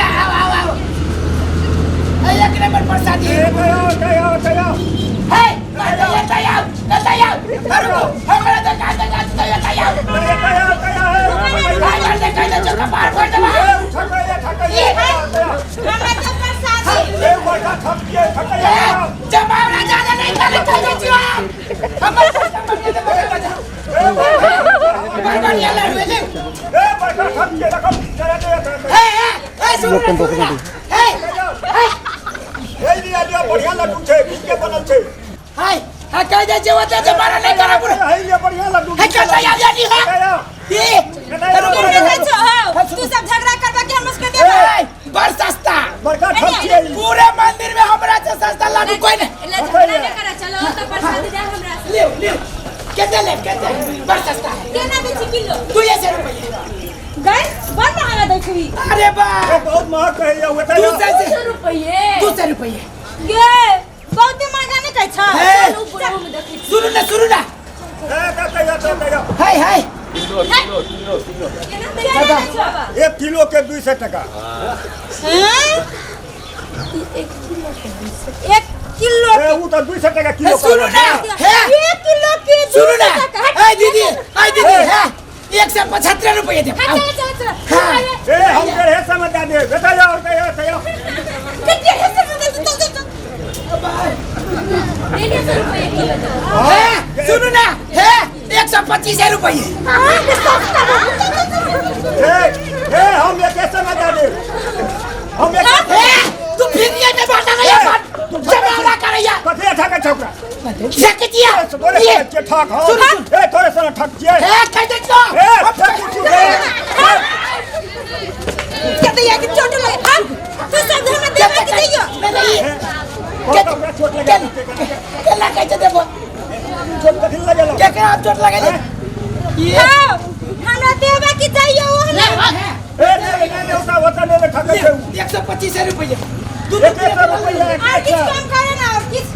जा आओ एक नंबर प्रसादी है हमारा तो काटा बढ़िया लड्डू छे के बनल छे हाय कह दे जेवते जमाना नहीं करा पूरा है ये बढ़िया लड्डू है कैसा याद नहीं है ये तू सब झगड़ा करबा के हम उसके देबे बड़ सस्ता बड़का ठग छे पूरे मंदिर में हमरा से सस्ता लड्डू कोई नहीं ले झगड़ा नहीं करे चलो तो प्रसाद दे हमरा से ले कितने बड़ सस्ता है केना दे किलो 200 रुपए गैस बड़ महंगा देखबी अरे बा बहुत महंगा है ये होता है 200 रुपए गे बहुत महंगा नहीं कहै छ सुनु ना हाय किलो एक किलो के 200 टका एक किलो वो तो 200 टका किलो सुनु ना एक किलो के सुनु ना हाय दीदी है 175 रुपए दे चल ए हम के समझ दे बता जाओ कितने हिस्से में दे सुनो ना है 125 रुपए हम ये कैसे में दे हम तू फिर ये में बाटा नहीं है तू जमाना कर या कथे ठका छोकरा सकतिया ये ठक हां ए थोड़े से ठक जे है कह दे तो कहते हैं कि चोट लगे हम तू सब हमें देवे कि दैयो नहीं चोट लगा केला कैसे देबो चोट कथि लगे क्या आप चोट लगा दे ये हमरा देवे कि दैयो ले नहीं होता नहीं ठक 125 रुपए तू 100 रुपया और किस काम करे ना और किस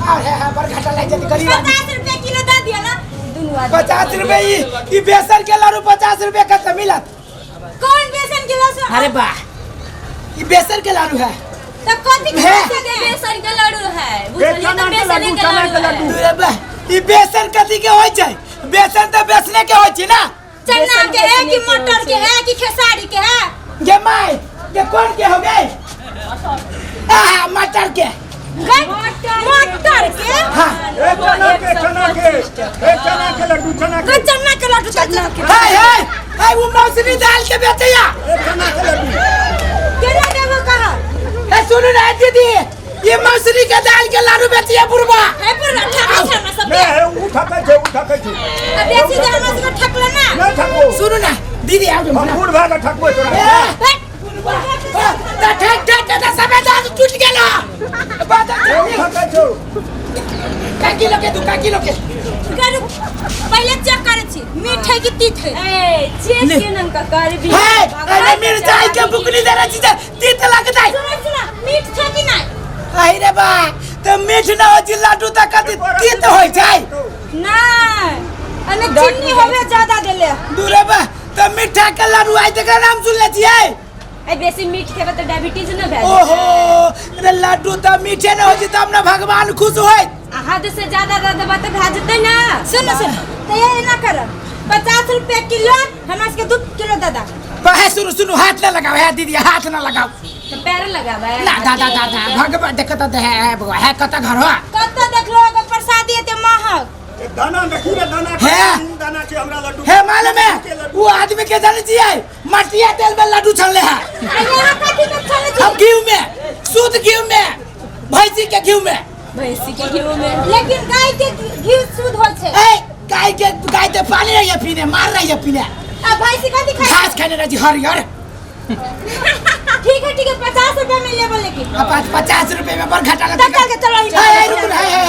है पर घाटा लग जाती गरीब 50 रुपए किलो दे दिया ना दोनों आदमी 50 रुपए ई बेसन के लारू 50 रुपए का तो मिलत कौन बेसन के लाडू अरे वाह ये बेसन के लारू है तब कथि के है। बेसन के लाडू है बुझलिए तो बेसन के लाडू है अरे वाह ई बेसन कथि के होय छै बेसन तो बेसने के होय छै ना चना के है कि मटर के है कि खेसारी के है ये माय ये कौन के हो गए मटर के मटर के हाँ चना के लड्डू चना के हाय वो मौसमी दाल के बेटिया चना के लड्डू केना देबो कहा ए सुनो ना दीदी ये मौसमी के दाल के लाडू बेटिया बुरबा है पर ठका छ ना सब नहीं उठा के बेसी दे हमरा से ठकला ना नहीं ठको सुनो ना दीदी आओ हम बूढ़ भाग ठकबो तोरा ठक सबे दाल टूट गेला बात ठका छो का किलो के 2 किलो के करू पहले चेक करे छी मीठ है कि तीत है ए चेक के नन का करबी है अरे मिर्चाई के बुकनी दे रही है तीत लगता है सुना मीठ है कि नहीं आई रे बा तो मीठ ना हो लाडू तक तीत होय छै नहीं अने चीनी होवे ज्यादा देले दूरे बा तो मीठा के लाडू आई तकर नाम सुन ले छियै ए बेसी मीठ खेबे तो डायबिटीज न भे ओहो रे लाडू तो मीठे न हो जी तब ना भगवान खुश होय हद से ज्यादा देबा तो भा जते ना सुन तो ये ना कर 50 रुपए किलो हमरा के 2 किलो दादा बहे सुनो हाथ ना लगाओ है दीदी हाथ ना लगाओ तो पैर लगावे ना दादा भगवान देखत है कत घर हो कत देखलो एगो प्रसादी एते महग दाना देखी रे दाना है दाना छै हमरा लड्डू है मालूम है वो आदमी के जाने छियै मटिया तेल में लड्डू छनले है यहाँ कथी में छले छी हम घी में शुद्ध घी में भैंसी के घी में भैंसी के घी में लेकिन गाय के घी शुद्ध होय छै ए गाय के पानी नहीं है पीने मार रही है पीने अब भैंसी कथी खाय घास खाने रही हरियर ठीक है 50 रुपए में लेबो लेकिन 50 रुपए में पर घाटा लगा चल के चलो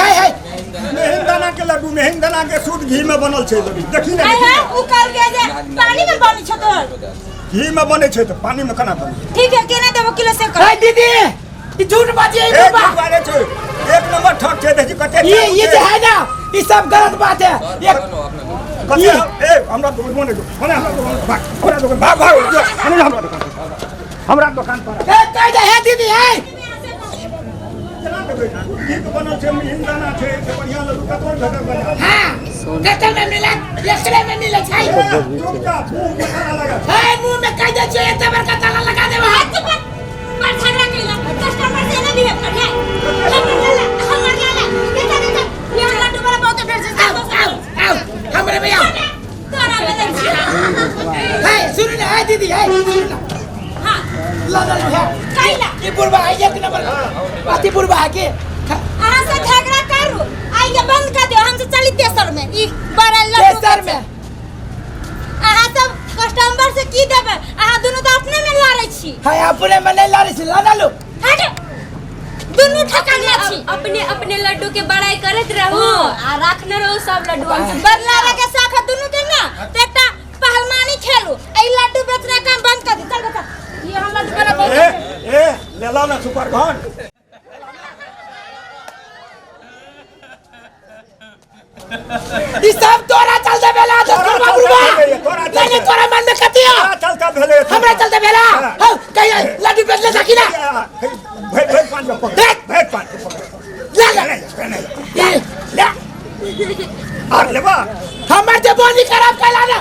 है मेहंदाना के लड्डू मेहंदाना के शुद्ध घी में बनल छै लड्डू देखी ना है उकाल के जे पानी में बनी छ तोर घी में बने छै तो पानी में केना बने ठीक है केना देबो किलो से कर हाय दीदी ई झूठ बात है एक बारे छै एक नंबर ठग छै देखी कते ये जो है ना ये सब गलत बात है ये कते ए हमरा दुकान में जो हमरा भाग हमरा दुकान भाग हमरा दुकान हमरा दुकान पर कह दे है दीदी है चला देबै ना ठीक बनल छै मिहिंदाना छै से बढ़िया लड्डू कतौ भेटल बना हां कतौ में मिले एकरे में मिले छै चुपचाप मुंह में ताला लगा है मुंह में कह दे छै एते बड़का ताला लगा देबो हाथ पर झगड़ा कइला कस्टमर से ना बिहेव कर हमर लाला देखा ये लड्डू वाला बहुत फेर से आओ हमरे में आओ तोरा में है सुन ना है दीदी है सुन ना हां ला है कइला की बुरबा है एक नंबर अति बुरबा है के अहाँ से झगड़ा करू आइए बंद कर दियो हमसे चली तेसर में ई बड़ा लड्डू तेसर में अहाँ सब कस्टमर से की देबे अहाँ दोनों तो अपने में लड़ै छी है अपने में नहीं लारे से ला लो हट दोनों ठकाने छी अपने अपने लड्डू के बड़ाई करत रहू आ रखने रहू सब लड्डू बदलावे के साख दोनों के ना तो एकटा पहलवानी खेलू ए लड्डू बेचने काम बंद कर दे चल बता ये हम लड्डू बना बहुत ए ले ला ना सुपर घन ई सब तोरा चलते बेला तो बुरबा बुरबा नहीं तोरा मन में कतिया चलता भेले हमरा चलते बेला हां कहिए लड्डू बेच ले सकी ना भेट पान भेट पान ला ले और लेबा हमर जे बोली खराब कैला ना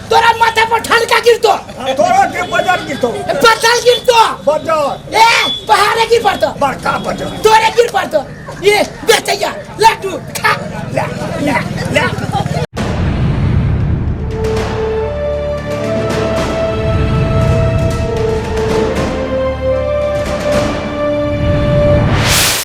तोरा माथा पर ठनका गिरतो तोरा के बाजार गिरतो पत्थर गिरतो बाजार ए पहाड़े गिर पड़तो बड़का बाजार तोरे गिर पड़तो ये बेचैया लड्डू खा ले